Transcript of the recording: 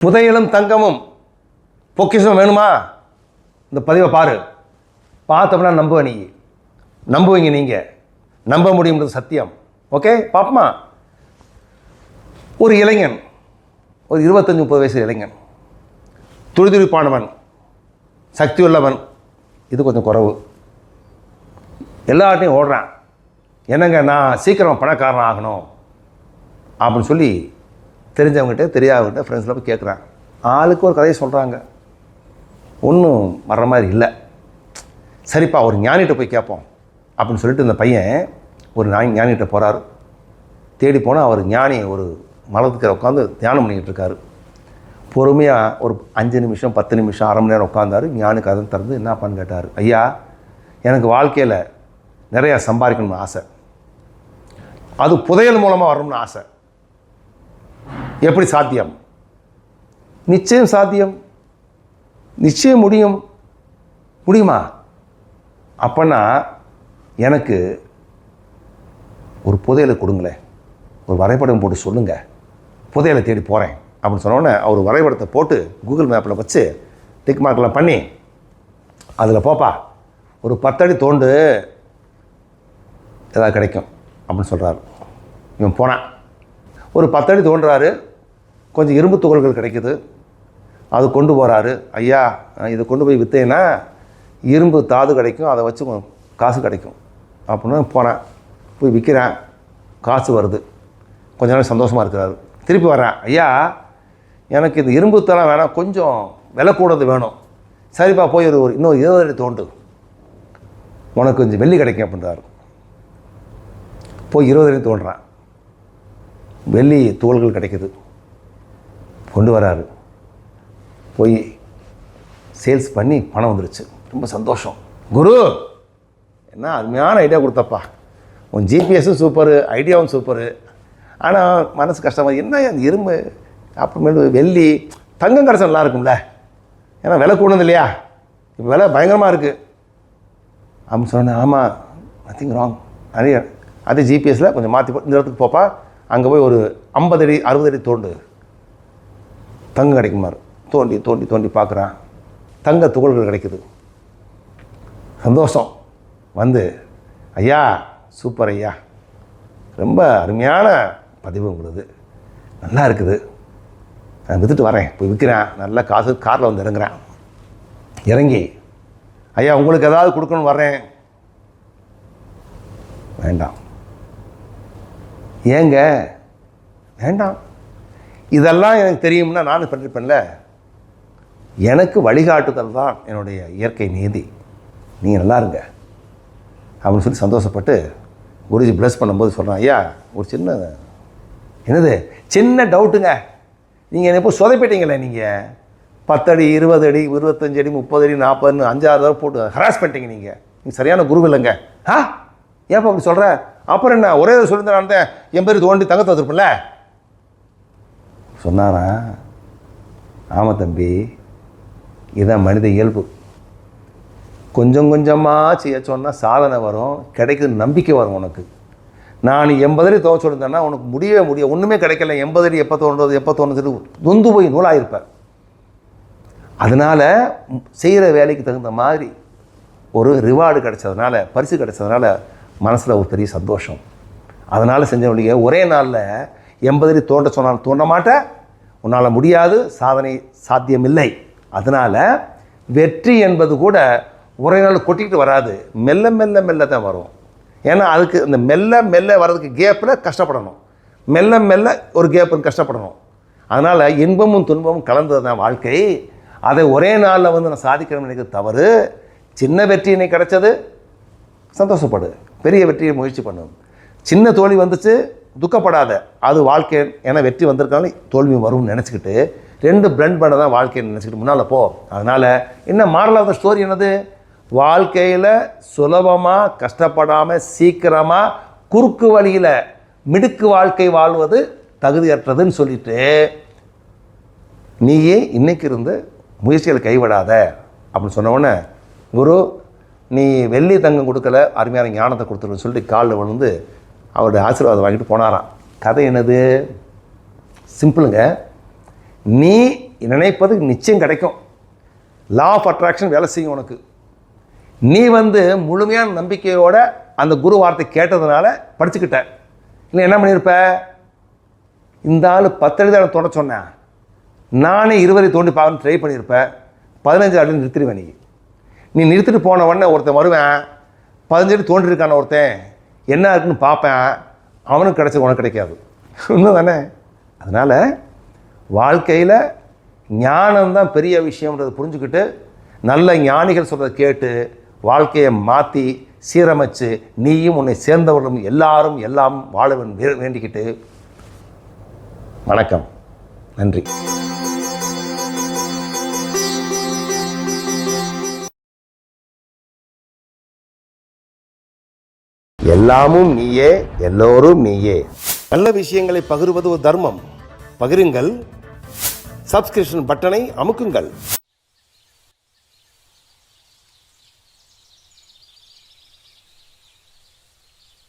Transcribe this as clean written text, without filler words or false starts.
புதையலும் தங்கமும் பொக்கிஷம் வேணுமா? இந்த பதிவை பாரு. பார்த்தோம்னா நம்புவ நீ, நம்புவீங்க நீங்கள், நம்ப முடியும்ன்றது சத்தியம். ஓகே, பாப்பமா. ஒரு இளைஞன், ஒரு 25-30 வயசு இளைஞன், துடிதுடிப்பானவன், சக்தி உள்ளவன். இது கொஞ்சம் குறவு. எல்லார்ட்டையும் ஓடுறான். என்னங்க, நான் சீக்கிரம் பணக்காரன் ஆகணும் அப்படின்னு சொல்லி தெரிஞ்சவங்ககிட்ட தெரியாதவங்ககிட்ட ஃப்ரெண்ட்ஸில் போய் கேட்குறான். ஆளுக்கு ஒரு கதையை சொல்கிறாங்க. ஒன்றும் வர்ற மாதிரி இல்லை. சரிப்பா, ஒரு ஞானிகிட்ட போய் கேட்போம் அப்படின்னு சொல்லிட்டு இந்த பையன் ஒரு ஞானிகிட்ட போகிறார். தேடி போனால் அவர் ஞானி ஒரு மரத்துக்கு உட்காந்து தியானம் பண்ணிக்கிட்டு இருக்காரு. பொறுமையாக ஒரு 5 நிமிஷம் 10 நிமிஷம் அரை மணி நேரம் உட்காந்தார். ஞானி கதை திறந்து என்னப்பான்னு கேட்டார். ஐயா, எனக்கு வாழ்க்கையில் நிறையா சம்பாதிக்கணும்னு ஆசை, அது புதையல் மூலமாக வரணும்னு ஆசை. எப்படி சாத்தியம்? நிச்சயம் சாத்தியம், நிச்சயம் முடியும். முடியுமா? அப்போனா எனக்கு ஒரு புதையலை கொடுங்களேன், ஒரு வரைபடம் போட்டு சொல்லுங்கள், புதையலை தேடி போகிறேன் அப்படின்னு சொன்னோடனே அவர் வரைபடத்தை போட்டு கூகுள் மேப்பில் வச்சு டிக் மார்க்கெலாம் பண்ணி அதில் போப்பா ஒரு 10 அடி தோண்டு, ஏதாவது கிடைக்கும் அப்படின்னு சொல்கிறாரு. இவன் போனான். ஒரு 10 அடி தோன்றுறாரு. கொஞ்சம் இரும்பு துகள்கள் கிடைக்குது. அது கொண்டு போகிறாரு. ஐயா, இதை கொண்டு போய் விற்றேன்னா இரும்பு தாது கிடைக்கும், அதை வச்சு காசு கிடைக்கும் அப்படின்னு போனேன். போய் விற்கிறேன், காசு வருது. கொஞ்ச நாள் சந்தோஷமாக இருக்கிறாரு. திருப்பி வரேன். ஐயா, எனக்கு இந்த இரும்பு தரம் வேணாம், கொஞ்சம் விலை கூடது வேணும். சரிப்பா, போய் இன்னொரு 20 அடி தோண்டு, உனக்கு கொஞ்சம் வெள்ளி கிடைக்கும் அப்படின்றாரு. போய் 20 அடி தோன்றுறான். வெள்ளி துகள்கள் கிடைக்குது, கொண்டு வராரு. போய் சேல்ஸ் பண்ணி பணம் வந்துருச்சு. ரொம்ப சந்தோஷம். குரு, என்ன அருமையான ஐடியா கொடுத்தப்பா, உன் ஜிபிஎஸும் சூப்பரு, ஐடியாவும் சூப்பரு. ஆனால் மனசு கஷ்டமாக, என்ன அந்த இரும்பு அப்புறமேட்டு வெள்ளி தங்கம் கிடச்சா நல்லா இருக்கும்ல, ஏன்னா விலை கூடது இல்லையா, இப்போ விலை பயங்கரமாக இருக்குது அப்படின்னு சொன்னேன். ஆமாம், நத்திங் ராங். அதே ஜிபிஎஸில் கொஞ்சம் மாற்றி இந்த இடத்துக்கு போப்பா, அங்கே போய் ஒரு 50 அடி 60 அடி தோண்டு, தங்கம் கிடைக்குமாறு. தோண்டி தோண்டி தோண்டி பார்க்குறான், தங்க துகள்கள் கிடைக்குது. சந்தோஷம். வந்து, ஐயா சூப்பர் ஐயா, ரொம்ப அருமையான பதிவு உங்களுது, நல்லா இருக்குது, நான் விற்றுட்டு வரேன். போய் விற்கிறேன், நல்லா காசு. காரில் வந்து இறங்குறேன். இறங்கி, ஐயா உங்களுக்கு ஏதாவது கொடுக்கணும்னு வர்றேன். வேண்டாம். ஏங்க வேண்டாம்? இதெல்லாம் எனக்கு தெரியும்னா நானும் பண்ணிருப்பேன்ல. எனக்கு வழிகாட்டுதல் தான் என்னுடைய இயற்கை நீதி, நீங்கள் நல்லா இருங்க அப்படின்னு சொல்லி சந்தோஷப்பட்டு குருஜி ப்ளஸ் பண்ணும்போது சொல்கிறேன். ஐயா, ஒரு என்னது சின்ன டவுட்டுங்க, நீங்கள் எப்போ சொதைப்பிட்டீங்களே, நீங்கள் 10 அடி 20 அடி 25 அடி 30 அடி 40 5-6 தடவை போட்டு ஹராஸ் பண்ணிட்டீங்க. நீங்கள் சரியான குரு இல்லைங்க. ஏப்பா அப்படி சொல்கிற? அப்புறம் என்ன, ஒரே சொல்லியிருந்தேன், நான் என் பேர் தோண்டி தங்கத்தை வச்சுருப்பேன்ல சொன்னாரா? ஆமாம் தம்பி, இதுதான் மனித இயல்பு. கொஞ்சம் கொஞ்சமாக செய்ய சொன்னால் சாதனை வரும், கிடைக்குது நம்பிக்கை வரும் உனக்கு. நான் 80 அடி துவச்சு இருந்தேன்னா உனக்கு முடியவே முடியும், ஒன்றுமே கிடைக்கல. 80 அடி எப்போ தோணுது நொந்து போய் நூலாயிருப்பேன். அதனால் செய்கிற வேலைக்கு தகுந்த மாதிரி ஒரு ரிவார்டு கிடைச்சதுனால, பரிசு கிடைச்சதுனால மனசில் ஒரு பெரிய சந்தோஷம். அதனால் செஞ்சவங்க ஒரே நாளில் 80 அடி தோண்ட சொன்னாலும் தோண்ட மாட்டேன், உன்னால் முடியாது, சாதனை சாத்தியமில்லை. அதனால் வெற்றி என்பது கூட ஒரே நாள் கொட்டிக்கிட்டு வராது, மெல்ல மெல்ல மெல்ல தான் வரும். ஏன்னா அதுக்கு இந்த மெல்ல மெல்ல வர்றதுக்கு கேப்பில் கஷ்டப்படணும், மெல்ல மெல்ல ஒரு கேப்பு கஷ்டப்படணும். அதனால் இன்பமும் துன்பமும் கலந்தது தான் வாழ்க்கை. அதை ஒரே நாளில் வந்து நான் சாதிக்கணும்னு நினைக்கிறது தவறு. சின்ன வெற்றி இன்னைக்கு கிடைச்சது, சந்தோஷப்படு. பெரிய வெற்றியை முயற்சி பண்ணும். சின்ன தோல்வி வந்துச்சு, துக்கப்படாத, அது வாழ்க்கை. ஏன்னா வெற்றி வந்திருக்காலும் தோல்வி வரும்னு நினச்சிக்கிட்டு 2 பிளண்ட் பண்ண தான் வாழ்க்கைன்னு நினச்சிக்கிட்டு முன்னால் போ. அதனால் என்ன மாரல் ஆஃப் த ஸ்டோரி என்னது? வாழ்க்கையில் சுலபமாக கஷ்டப்படாமல் சீக்கிரமாக குறுக்கு வழியில் மிடுக்கு வாழ்க்கை வாழ்வது தகுதியற்றதுன்னு சொல்லிட்டு நீயே இன்னைக்கு இருந்து முயற்சிகளை கைவிடாத அப்படின்னு சொன்னோடனே, குரு நீ வெள்ளி தங்கம் கொடுக்கல, அருமையான ஞானத்தை கொடுத்துருன்னு சொல்லிட்டு காலில் விழுந்து அவருடைய ஆசீர்வாதம் வாங்கிட்டு போனாராம். கதை என்னது? சிம்பிளுங்க. நீ நினைப்பது நிச்சயம் கிடைக்கும். லா ஆஃப் அட்ராக்ஷன் வேலை செய்யும் உனக்கு. நீ முழுமையான நம்பிக்கையோட அந்த குரு வார்த்தை கேட்டதுனால படிச்சுக்கிட்ட. இல்லை என்ன பண்ணியிருப்ப, இந்த ஆள் 10 அடி தான் தோண்ட சொன்னேன், நானே 20 தோண்டி பார்க்கணும் ட்ரை பண்ணியிருப்பேன். 15 அடி நிறுத்திடுவேன். நீ நிறுத்திட்டு போன உடனே ஒருத்தன் வருவேன், 15 அடி தோண்டிருக்கான ஒருத்தன், என்ன இருக்குன்னு பார்ப்பேன், அவனுக்கு கிடைச்சது உனக்கு கிடைக்காது. இன்னும் தானே. அதனால் வாழ்க்கையில் ஞானம்தான் பெரிய விஷயம்ன்றதை புரிஞ்சுக்கிட்டு நல்ல ஞானிகள் சொல்கிறத கேட்டு வாழ்க்கையை மாற்றி சீரமைச்சு நீயும் உன்னை சேர்ந்தவர்களும் எல்லாரும் எல்லாம் வாழ வேண்டிக்கிட்டு வணக்கம். நன்றி. எல்லாமும் நீயே, எல்லோரும் நீயே. நல்ல விஷயங்களை பகிர்வது ஒரு தர்மம். பகிருங்கள். சப்ஸ்கிரிப்ஷன் பட்டனை அமுக்குங்கள்.